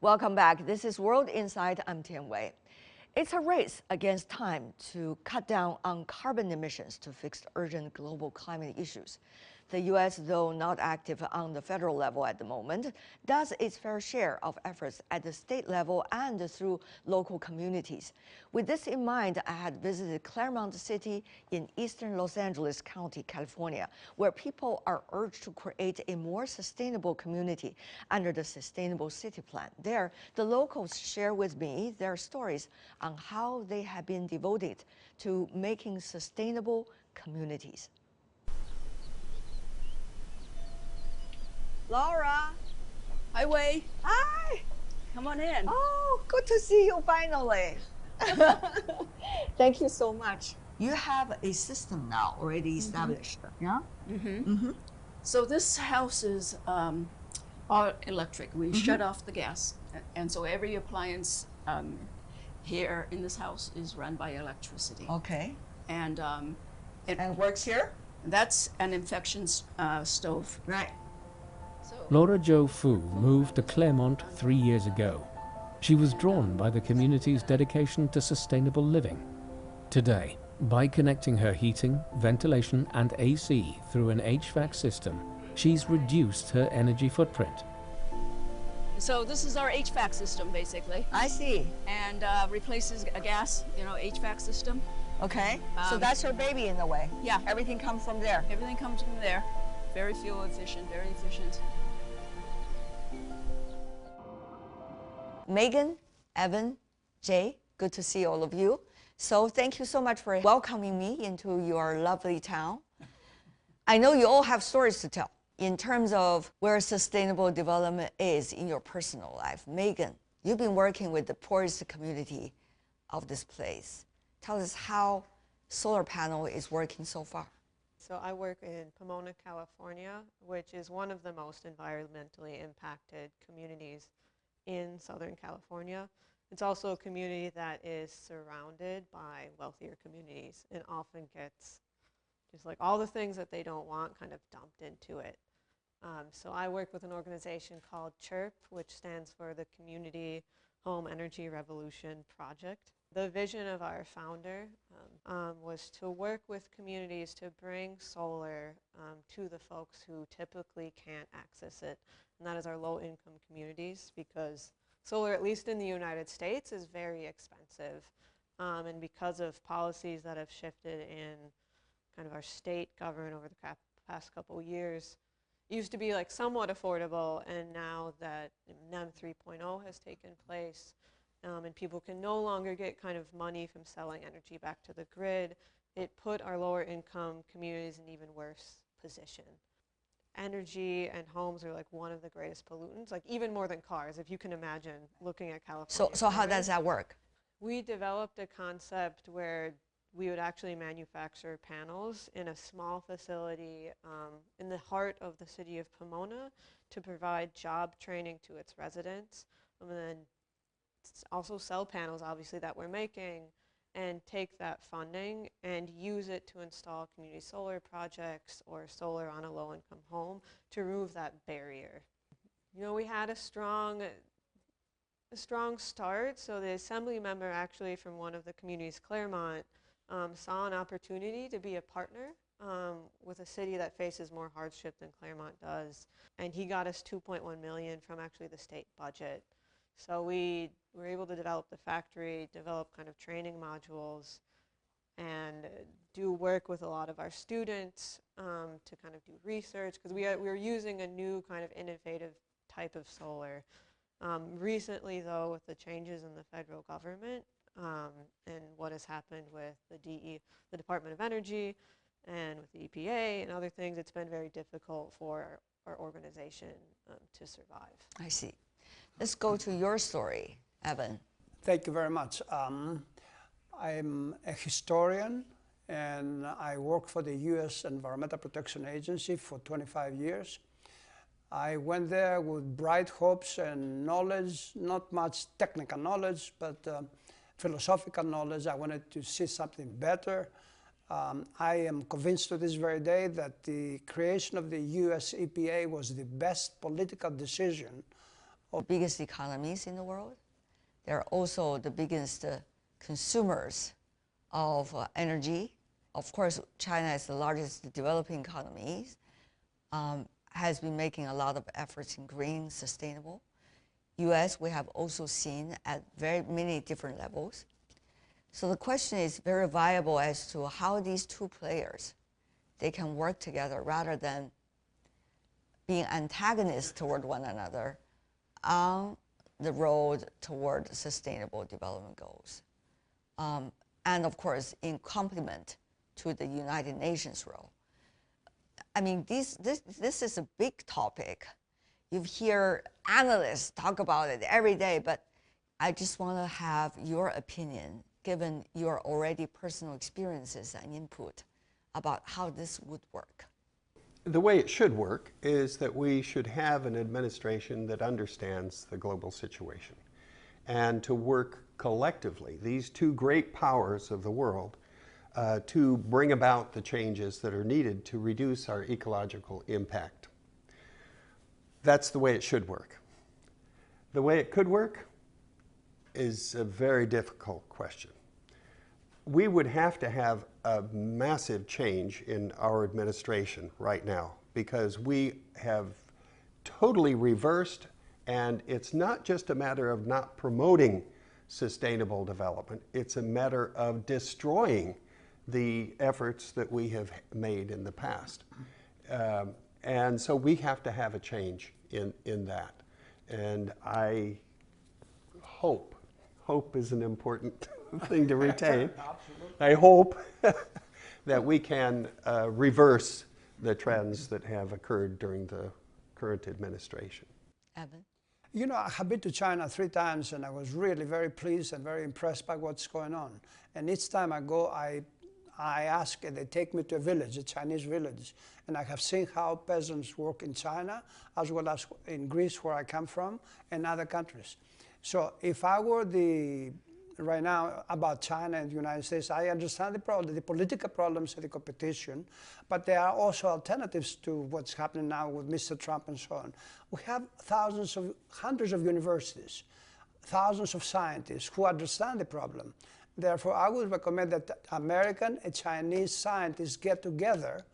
Welcome back. This is World Insight. I'm Tian. It's a race against time to cut down on carbon emissions to fix urgent global climate issues. The U.S., though not active on the federal level at the moment, does its fair share of efforts at the state level and through local communities. With this in mind, I had visited Claremont City in eastern Los Angeles County, California, where people are urged to create a more sustainable community under the Sustainable City Plan. There, the locals share with me their stories on how they have been devoted to making sustainable communities. Laura. Hi, Wei. Hi. Come on in. Oh, good to see you finally. Thank you so much. You have a system now already established, yeah? So this house is all electric. We shut off the gas. And so every appliance here in this house is run by electricity. Okay. And And works here? that's an infection stove. Right. Laura Jo Fu moved to Claremont 3 years ago. She was drawn by the community's dedication to sustainable living. Today, by connecting her heating, ventilation and AC through an HVAC system, she's reduced her energy footprint. So this is our HVAC system, basically, I see. and replaces a gas, HVAC system. Okay. So that's your baby in a way. Yeah. Everything comes from there. Everything comes from there. Very fuel efficient, very efficient. Megan, Evan, Jay, good to see all of you. So thank you so much for welcoming me into your lovely town. I know you all have stories to tell in terms of where sustainable development is in your personal life. Megan, you've been working with the poorest community of this place. Tell us how solar panel is working so far. So I work in Pomona, California, which is one of the most environmentally impacted communities in Southern California. It's also a community that is surrounded by wealthier communities and often gets just like all the things that they don't want kind of dumped into it. So I work with an organization called CHIRP, which stands for the Community Home Energy Revolution Project. The vision of our founder was to work with communities to bring solar to the folks who typically can't access it, and that is our low-income communities, because solar, at least in the United States, is very expensive. And because of policies that have shifted in kind of our state government over the past couple years, it used to be like somewhat affordable, and now that NEM 3.0 has taken place, and people can no longer get kind of money from selling energy back to the grid, it put our lower income communities in an even worse position. Energy and homes are like one of the greatest pollutants, like even more than cars, if you can imagine looking at California. So how does that work? We developed a concept where we would actually manufacture panels in a small facility in the heart of the city of Pomona to provide job training to its residents, and then also sell panels, obviously, that we're making, and take that funding and use it to install community solar projects or solar on a low-income home to remove that barrier. We had a strong start. So the assembly member actually from one of the communities, Claremont, saw an opportunity to be a partner with a city that faces more hardship than Claremont does. And he got us $2.1 million from actually the state budget. So we were able to develop the factory, develop kind of training modules, and do work with a lot of our students to kind of do research, because we were using a new kind of innovative type of solar. Recently, though, with the changes in the federal government and what has happened with the Department of Energy and with the EPA and other things, it's been very difficult for our organization to survive. I see. Let's go to your story, Evan. Thank you very much. I'm a historian, and I worked for the U.S. Environmental Protection Agency for 25 years. I went there with bright hopes and knowledge, not much technical knowledge, but philosophical knowledge. I wanted to see something better. I am convinced to this very day that the creation of the U.S. EPA was the best political decision biggest economies in the world. They're also the biggest consumers of energy. Of course, China is the largest developing economy, has been making a lot of efforts in green, sustainable. U.S., we have also seen at very many different levels. So the question is very viable as to how these two players, they can work together rather than being antagonists toward one another on the road toward sustainable development goals. And of course, in complement to the United Nations role. I mean, this is a big topic. You hear analysts talk about it every day, but I just want to have your opinion, given your already personal experiences and input, about how this would work. The way it should work is that we should have an administration that understands the global situation and to work collectively, these two great powers of the world, to bring about the changes that are needed to reduce our ecological impact. That's the way it should work. The way it could work is a very difficult question. We would have to have a massive change in our administration right now because we have totally reversed, and it's not just a matter of not promoting sustainable development, it's a matter of destroying the efforts that we have made in the past. And so we have to have a change in that. And I hope is an important thing to retain. I hope that we can reverse the trends that have occurred during the current administration. Evan? You know, I have been to China 3 times, and I was really very pleased and very impressed by what's going on. And each time I go, I ask, and they take me to a village, a Chinese village, and I have seen how peasants work in China, as well as in Greece, where I come from, and other countries. So if I were right now about China and the United States, I understand the problem, the political problems and the competition, but there are also alternatives to what's happening now with Mr. Trump and so on. We have hundreds of universities, thousands of scientists who understand the problem. Therefore, I would recommend that American and Chinese scientists get together,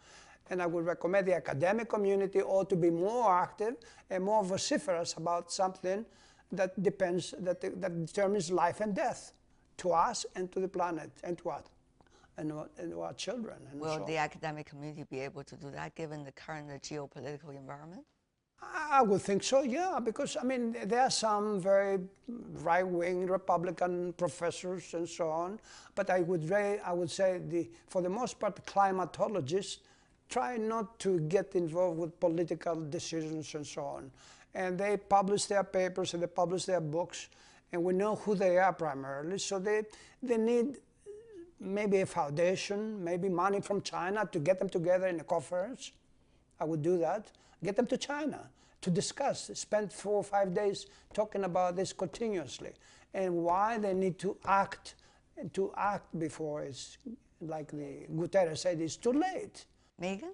and I would recommend the academic community ought to be more active and more vociferous about something that determines life and death to us and to the planet and to us and our children. And Will so the academic community be able to do that given the current geopolitical environment? I would think so, yeah, because I mean there are some very right-wing Republican professors and so on, but I would say for the most part, climatologists try not to get involved with political decisions and so on. And they publish their papers and they publish their books, and we know who they are primarily. So they need maybe a foundation, maybe money from China to get them together in a conference. I would do that. Get them to China to discuss, spend 4 or 5 days talking about this continuously, and why they need to act, and to act before it's, like the Guterres said, it's too late. Megan?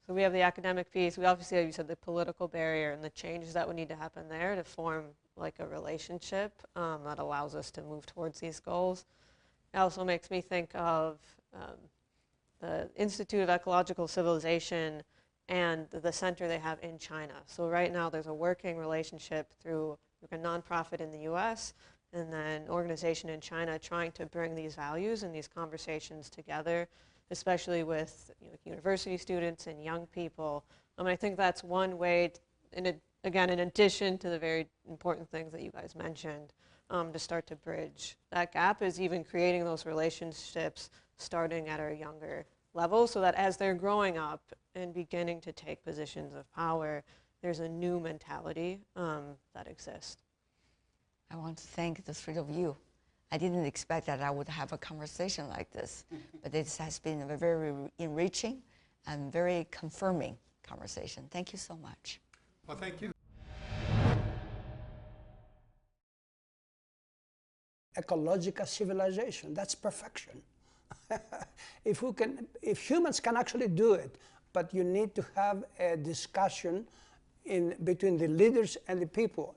So we have the academic piece. We obviously, you said, the political barrier and the changes that would need to happen there to form like a relationship that allows us to move towards these goals. It also makes me think of the Institute of Ecological Civilization and the center they have in China. So right now there's a working relationship through a nonprofit in the U.S. and then an organization in China trying to bring these values and these conversations together, especially with university students and young people. I think that's one way, again, in addition to the very important things that you guys mentioned, to start to bridge that gap is even creating those relationships starting at a younger level so that as they're growing up and beginning to take positions of power, there's a new mentality that exists. I want to thank the 3 of you. I didn't expect that I would have a conversation like this, but this has been a very enriching and very confirming conversation. Thank you so much. Well, thank you. Ecological civilization, that's perfection. If humans can actually do it, but you need to have a discussion between the leaders and the people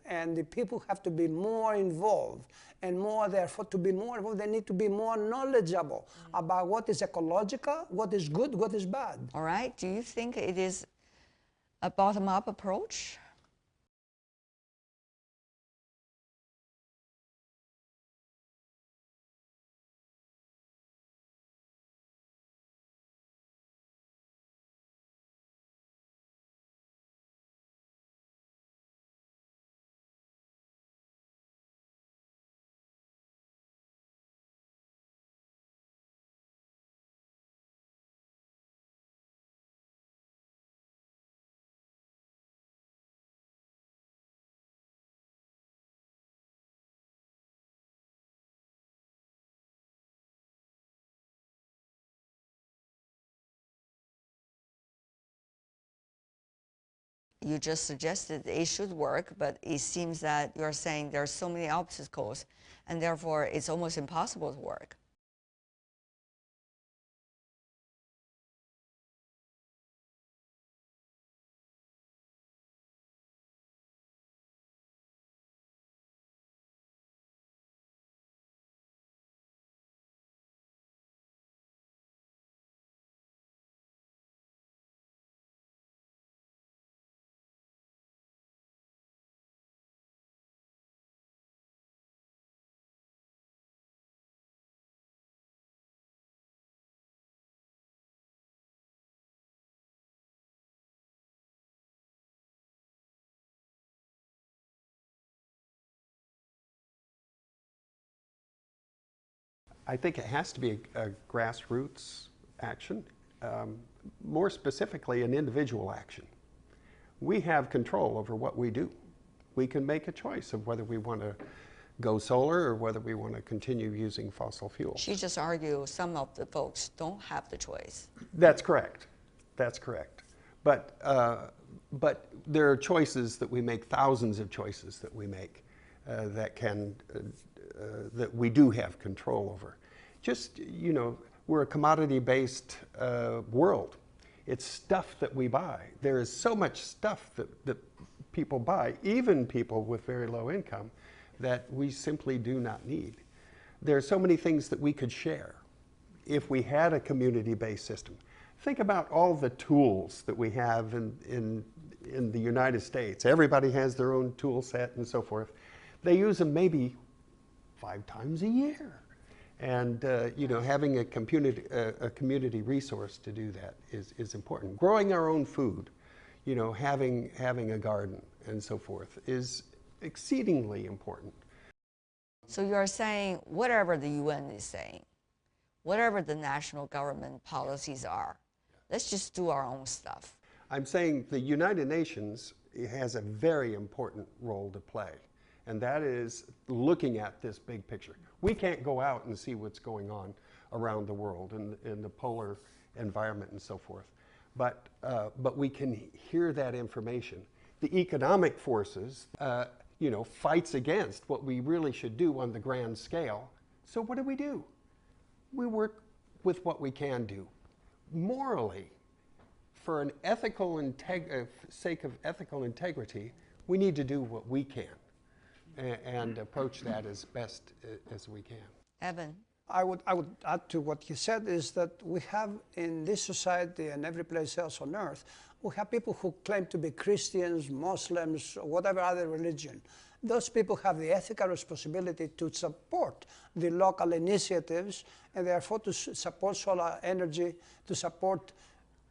have to be more involved, and more, therefore, to be more involved, they need to be more knowledgeable about what is ecological, what is good, what is bad. All right. Do you think it is a bottom-up approach? You just suggested it should work, but it seems that you're saying there are so many obstacles, and therefore it's almost impossible to work. I think it has to be a grassroots action, more specifically an individual action. We have control over what we do. We can make a choice of whether we want to go solar or whether we want to continue using fossil fuels. She just argued some of the folks don't have the choice. That's correct. That's correct. But there are choices that we make, thousands of choices that we make that we do have control over. Just, you know, we're a commodity-based world. It's stuff that we buy. There is so much stuff that people buy, even people with very low income, that we simply do not need. There are so many things that we could share if we had a community-based system. Think about all the tools that we have in the United States. Everybody has their own tool set and so forth. They use them maybe 5 times a year. And you know, having a community resource to do that is important. Growing our own food, you know, having a garden and so forth is exceedingly important. So you're saying whatever the UN is saying, whatever the national government policies are, let's just do our own stuff. I'm saying the United Nations has a very important role to play, and that is looking at this big picture. We can't go out and see what's going on around the world in the polar environment and so forth, but we can hear that information. The economic forces, you know, fights against what we really should do on the grand scale. So what do? We work with what we can do. Morally, for an sake of ethical integrity, we need to do what we can and approach that as best as we can. Evan? I would add to what you said is that we have in this society and every place else on earth, we have people who claim to be Christians, Muslims, or whatever other religion. Those people have the ethical responsibility to support the local initiatives and therefore to support solar energy, to support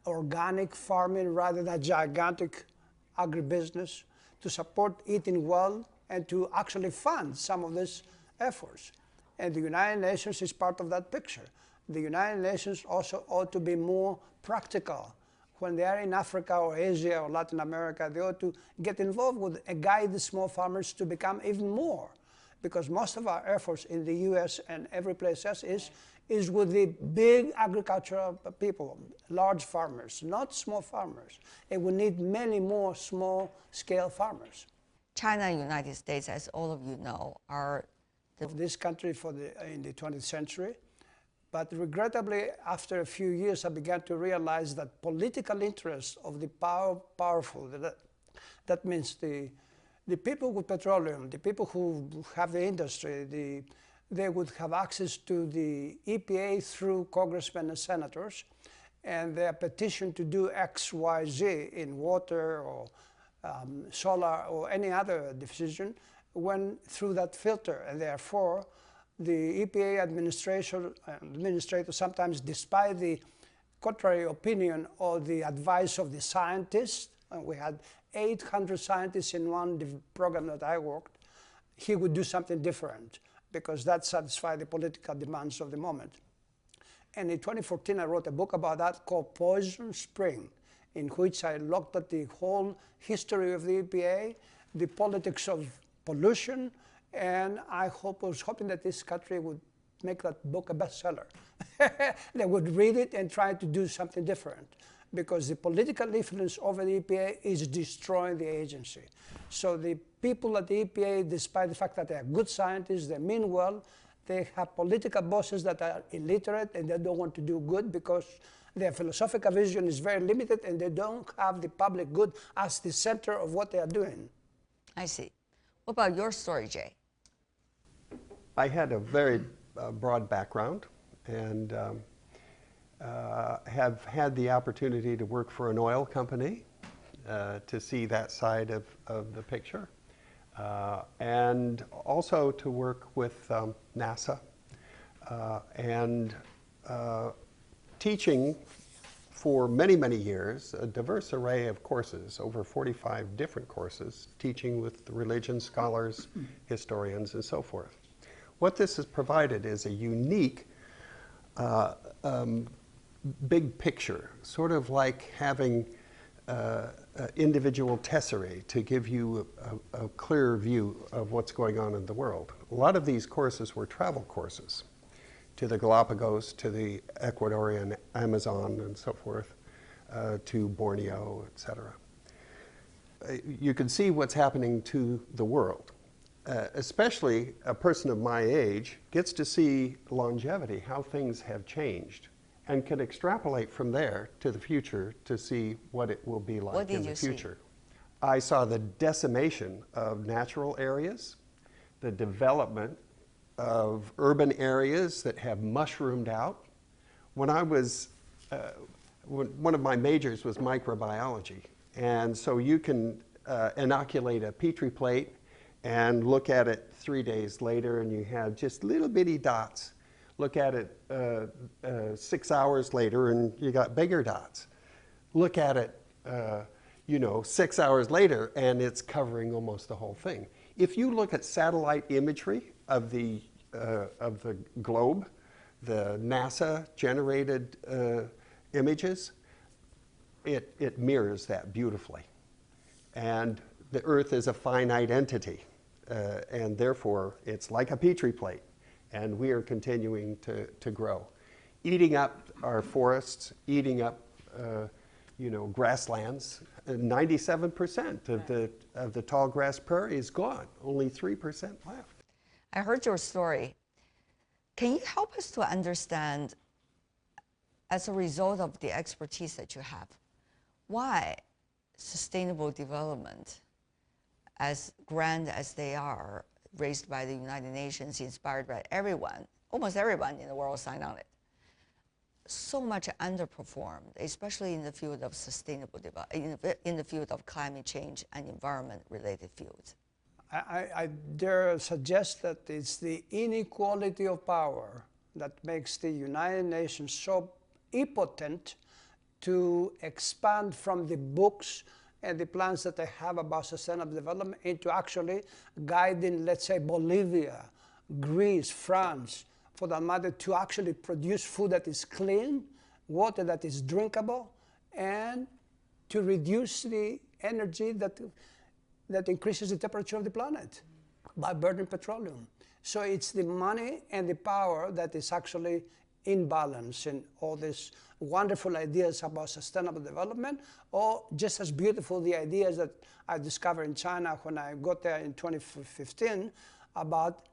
organic farming rather than gigantic agribusiness, to support eating well, and to actually fund some of these efforts. And the United Nations is part of that picture. The United Nations also ought to be more practical. When they are in Africa or Asia or Latin America, they ought to get involved with and guide the small farmers to become even more. Because most of our efforts in the US and every place else is with the big agricultural people, large farmers, not small farmers. And we need many more small-scale farmers. China and the United States, as all of you know, are this country in the 20th century. But regrettably, after a few years, I began to realize that political interests of the powerful, That means the people with petroleum, the people who have the industry, they would have access to the EPA through congressmen and senators, and their petition to do X, Y, Z in water or solar or any other decision went through that filter, and therefore the EPA administrator sometimes, despite the contrary opinion or the advice of the scientists, and we had 800 scientists in one program that I worked, he would do something different because that satisfied the political demands of the moment. And in 2014, I wrote a book about that called Poison Spring, in which I looked at the whole history of the EPA, the politics of pollution, and I was hoping that this country would make that book a bestseller. They would read it and try to do something different, because the political influence over the EPA is destroying the agency. So the people at the EPA, despite the fact that they are good scientists, they mean well, they have political bosses that are illiterate and they don't want to do good because their philosophical vision is very limited and they don't have the public good as the center of what they are doing. I see. What about your story, Jay? I had a very broad background and have had the opportunity to work for an oil company to see that side of the picture. And also to work with NASA and teaching for many, many years a diverse array of courses, over 45 different courses, teaching with religion scholars, historians, and so forth. What this has provided is a unique big picture, sort of like having individual tesserae to give you a clearer view of what's going on in the world. A lot of these courses were travel courses to the Galapagos, to the Ecuadorian Amazon and so forth, to Borneo, etc. You can see what's happening to the world. Especially a person of my age gets to see longevity, how things have changed, and can extrapolate from there to the future to see what it will be like in the future. I saw the decimation of natural areas, the development of urban areas that have mushroomed out. When I was, one of my majors was microbiology, and so you can inoculate a Petri plate and look at it 3 days later and you have just little bitty dots. Look at it 6 hours later and you got bigger dots. Look at it 6 hours later and it's covering almost the whole thing. If you look at satellite imagery of the globe, the NASA generated images, it mirrors that beautifully. And the Earth is a finite entity, and therefore it's like a Petri plate, and we are continuing to grow, eating up our forests, eating up grasslands. 97% of the tall grass prairie is gone. Only 3% left. I heard your story. Can you help us to understand, as a result of the expertise that you have, why sustainable development, as grand as they are, raised by the United Nations, inspired by everyone, almost everyone in the world signed on it, so much underperformed, especially in the field of sustainable development, in the field of climate change and environment-related fields? I dare suggest that it's the inequality of power that makes the United Nations so impotent to expand from the books and the plans that they have about sustainable development into actually guiding, let's say, Bolivia, Greece, France, for that matter, to actually produce food that is clean, water that is drinkable, and to reduce the energy that increases the temperature of the planet by burning petroleum. So it's the money and the power that is actually in balance in all these wonderful ideas about sustainable development, or just as beautiful the ideas that I discovered in China when I got there in 2015 about